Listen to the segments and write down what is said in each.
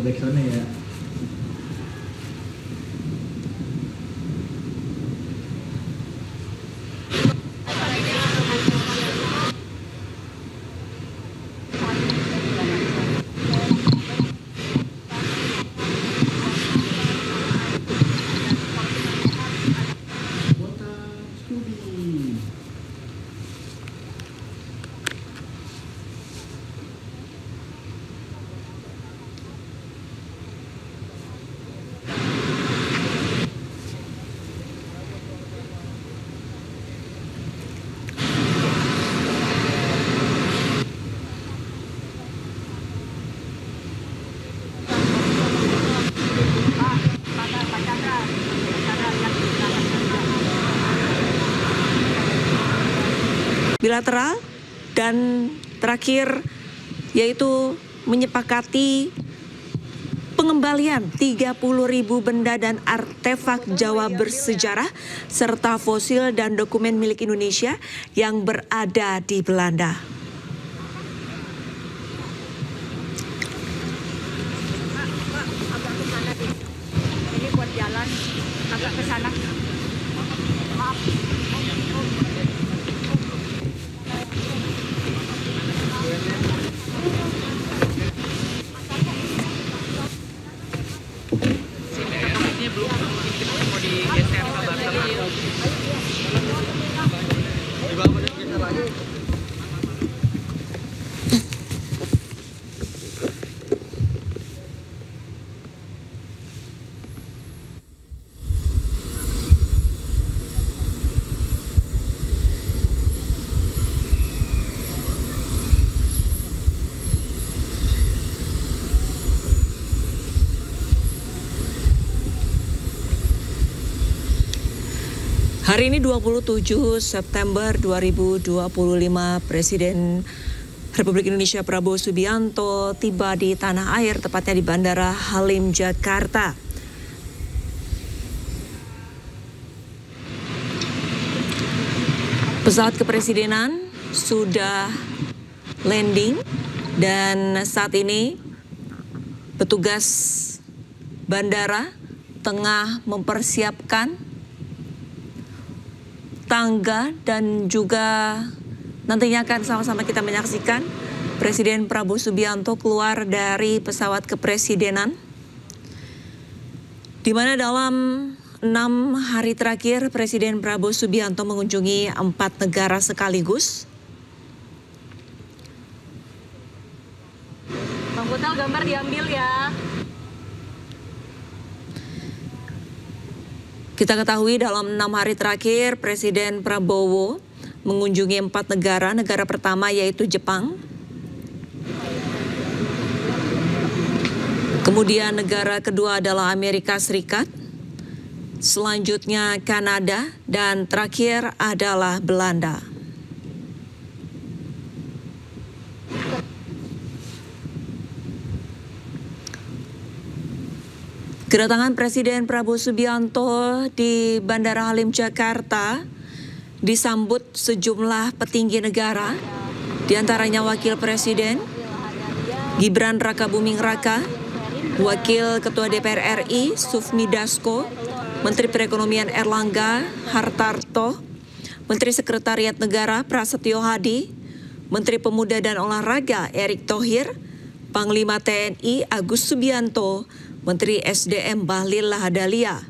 backsoundnya ya. Bilateral dan terakhir yaitu menyepakati pengembalian 30.000 benda dan artefak Jawa bersejarah serta fosil dan dokumen milik Indonesia yang berada di Belanda. Ini buat jalan agak ke sana. Maaf. Ini belum mau digeser kabar Hari ini 27 September 2025, Presiden Republik Indonesia Prabowo Subianto tiba di tanah air, tepatnya di Bandara Halim, Jakarta. Pesawat kepresidenan sudah landing dan saat ini petugas bandara tengah mempersiapkan tangga dan juga nantinya akan sama-sama kita menyaksikan Presiden Prabowo Subianto keluar dari pesawat kepresidenan, di mana dalam 6 hari terakhir Presiden Prabowo Subianto mengunjungi 4 negara sekaligus. Bang Butal, gambar diambil ya. Kita ketahui dalam 6 hari terakhir Presiden Prabowo mengunjungi 4 negara. Negara pertama yaitu Jepang. Kemudian negara kedua adalah Amerika Serikat. Selanjutnya Kanada dan terakhir adalah Belanda. Kedatangan Presiden Prabowo Subianto di Bandara Halim, Jakarta disambut sejumlah petinggi negara, diantaranya Wakil Presiden Gibran Rakabuming Raka, Wakil Ketua DPR RI Sufmi Dasko, Menteri Perekonomian Erlangga Hartarto, Menteri Sekretariat Negara Prasetyo Hadi, Menteri Pemuda dan Olahraga Erick Thohir, Panglima TNI Agus Subianto, Menteri SDM Bahlil Lahadalia,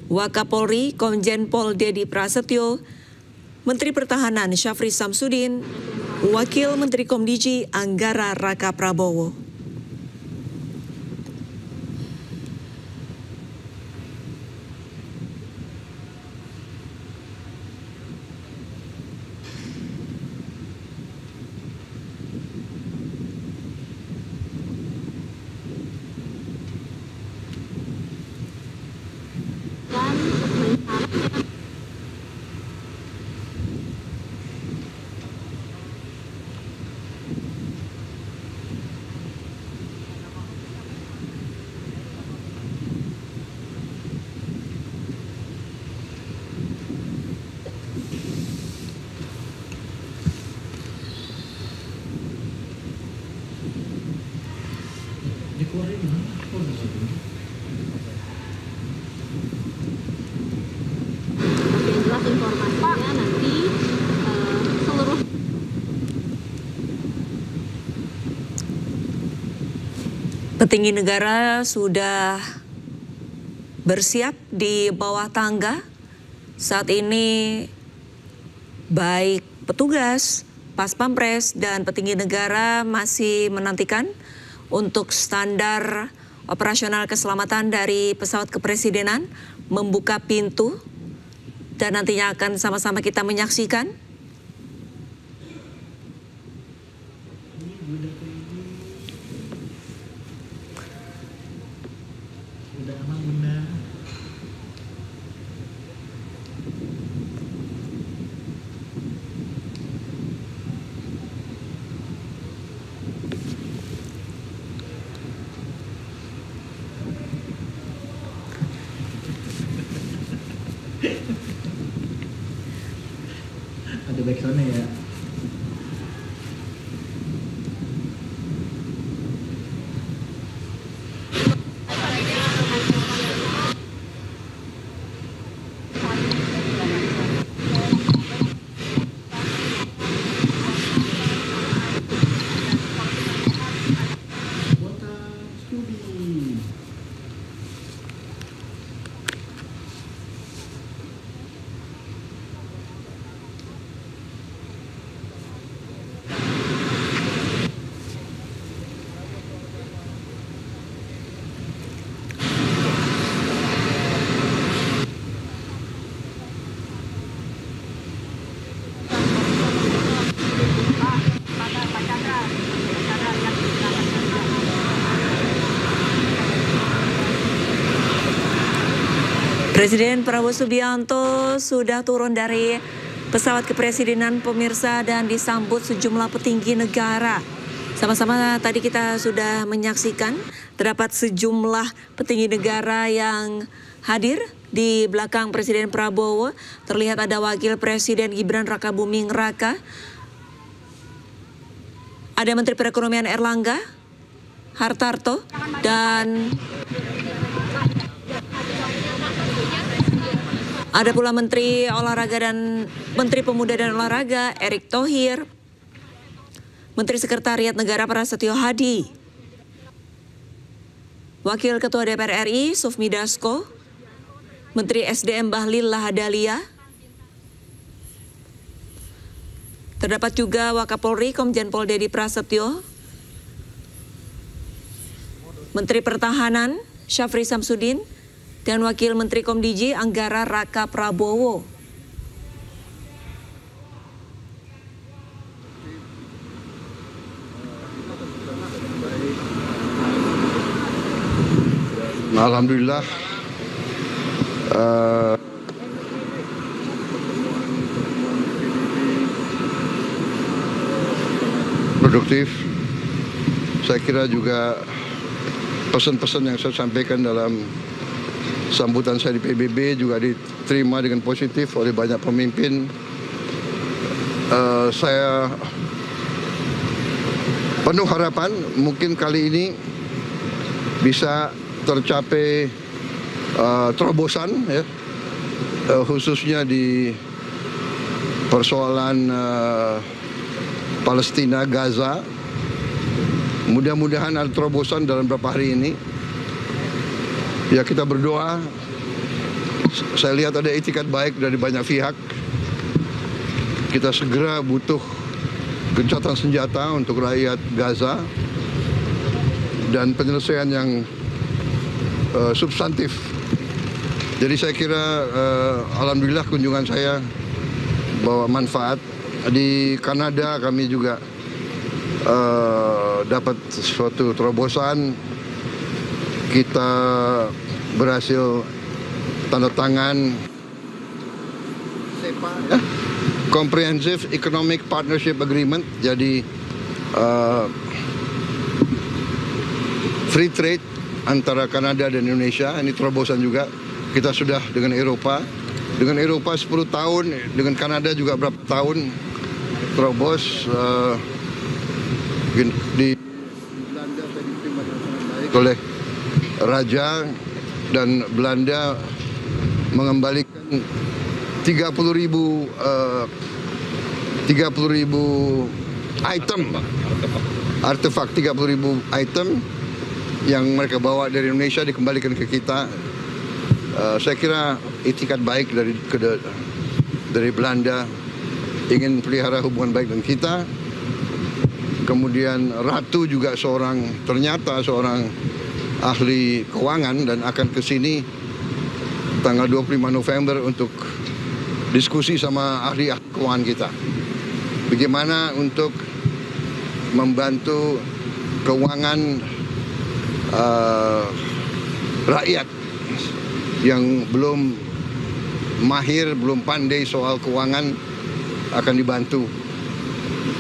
Wakapolri Komjen Pol Dedi Prasetyo, Menteri Pertahanan Syafri Samsudin, Wakil Menteri Komdiji Anggara Raka Prabowo. Yang jelas informasinya nanti seluruh petinggi negara sudah bersiap di bawah tangga. Saat ini baik petugas, pas pampres dan petinggi negara masih menantikan untuk standar operasional keselamatan dari pesawat kepresidenan membuka pintu dan nantinya akan sama-sama kita menyaksikan. Ada backsoundnya ya. Presiden Prabowo Subianto sudah turun dari pesawat kepresidenan pemirsa dan disambut sejumlah petinggi negara. Sama-sama tadi kita sudah menyaksikan terdapat sejumlah petinggi negara yang hadir di belakang Presiden Prabowo. Terlihat ada Wakil Presiden Gibran Rakabuming Raka, ada Menteri Perekonomian Erlangga Hartarto, dan ada pula Menteri Olahraga dan Menteri Pemuda dan Olahraga Erick Thohir, Menteri Sekretariat Negara Prasetyo Hadi, Wakil Ketua DPR RI Sufmi Dasko, Menteri SDM Bahlil Lahadalia, terdapat juga Wakapolri Komjen Pol Dedi Prasetyo, Menteri Pertahanan Syafri Samsudin, dan Wakil Menteri Komdiji Anggara Raka Prabowo. Alhamdulillah produktif. Saya kira juga pesan-pesan yang saya sampaikan dalam sambutan saya di PBB juga diterima dengan positif oleh banyak pemimpin. Saya penuh harapan mungkin kali ini bisa tercapai terobosan, ya, khususnya di persoalan Palestina, Gaza. Mudah-mudahan ada terobosan dalam beberapa hari ini. Ya, kita berdoa. Saya lihat ada itikat baik dari banyak pihak. Kita segera butuh gencatan senjata untuk rakyat Gaza dan penyelesaian yang substantif. Jadi saya kira alhamdulillah kunjungan saya bawa manfaat. Di Kanada kami juga dapat suatu terobosan. Kita berhasil tanda tangan CEPA, ya? Comprehensive Economic Partnership Agreement. Jadi free trade antara Kanada dan Indonesia. Ini terobosan juga. Kita sudah dengan Eropa. Dengan Eropa 10 tahun, dengan Kanada juga berapa tahun terobos. Di Belanda saya diterima dengan sangat baik. oleh Raja dan Belanda mengembalikan 30.000 item artefak 30.000 item yang mereka bawa dari Indonesia dikembalikan ke kita. Saya kira itikat baik dari Belanda, ingin pelihara hubungan baik dengan kita. Kemudian Ratu juga ternyata seorang ahli keuangan dan akan ke sini tanggal 25 November untuk diskusi sama ahli keuangan kita. Bagaimana untuk membantu keuangan rakyat yang belum mahir, belum pandai soal keuangan akan dibantu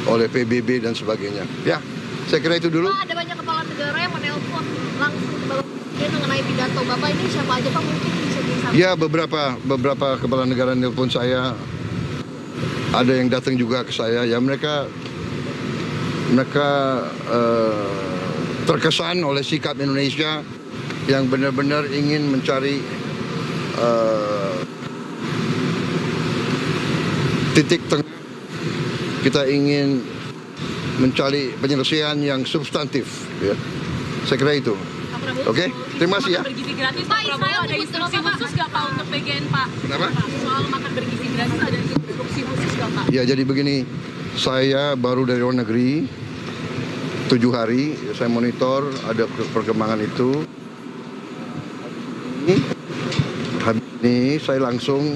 oleh PBB dan sebagainya. Ya, saya kira itu dulu. Pak, ada banyak kepala negara yang menelpon langsung ke Bapak Presiden mengenai pidato Bapak ini, siapa aja Pak mungkin bisa disampaikan? Ya, beberapa kepala negara nelpon saya. Ada yang datang juga ke saya. Ya, mereka terkesan oleh sikap Indonesia yang benar-benar ingin mencari titik tengah. Kita ingin mencari penyelesaian yang substantif, ya. Saya kira itu. Oke, terima kasih ya. Bergizi gratis, Pak Prabowo ada instruksi khusus nggak Pak untuk PGN Pak? Kenapa? Soal makan bergizi gratis ada instruksi khusus nggak Pak? Ya, jadi begini, saya baru dari luar negeri 7 hari, saya monitor ada perkembangan itu. Habis ini saya langsung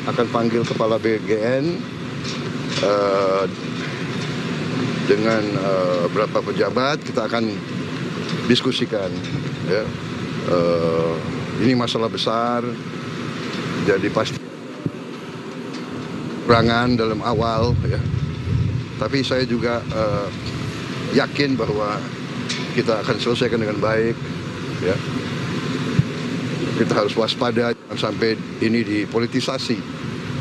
akan panggil kepala BGN dengan beberapa pejabat, kita akan diskusikan, ya. Ini masalah besar, jadi pasti kurangan dalam awal, ya. Tapi saya juga yakin bahwa kita akan selesaikan dengan baik, ya. Kita harus waspada jangan sampai ini dipolitisasi.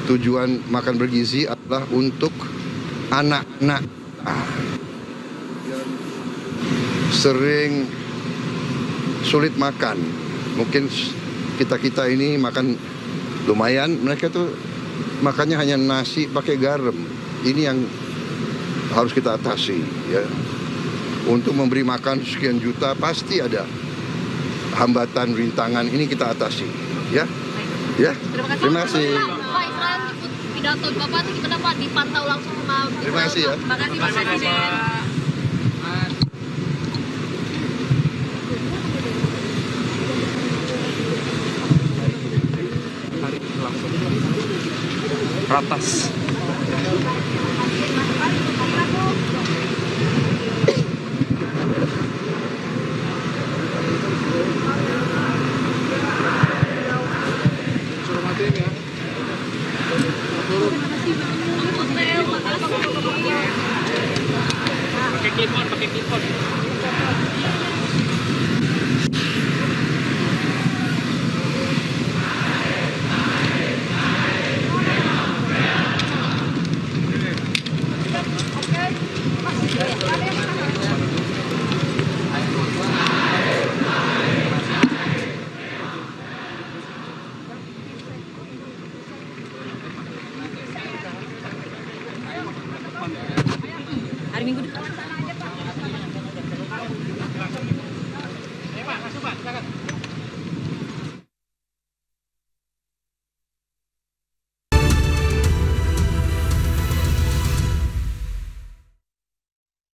Tujuan makan bergizi adalah untuk anak-anak yang sering sulit makan. Mungkin kita ini makan lumayan, mereka tuh makannya hanya nasi pakai garam. Ini yang harus kita atasi, ya. Untuk memberi makan sekian juta pasti ada hambatan, rintangan, ini kita atasi, ya. Ya, terima kasih. Pak, Israel ikut pidato Bapak itu gimana Pak? Dipantau langsung sama Terima kasih ya. Terima kasih Pak Presiden. Langsung ratas. Pakai clip on.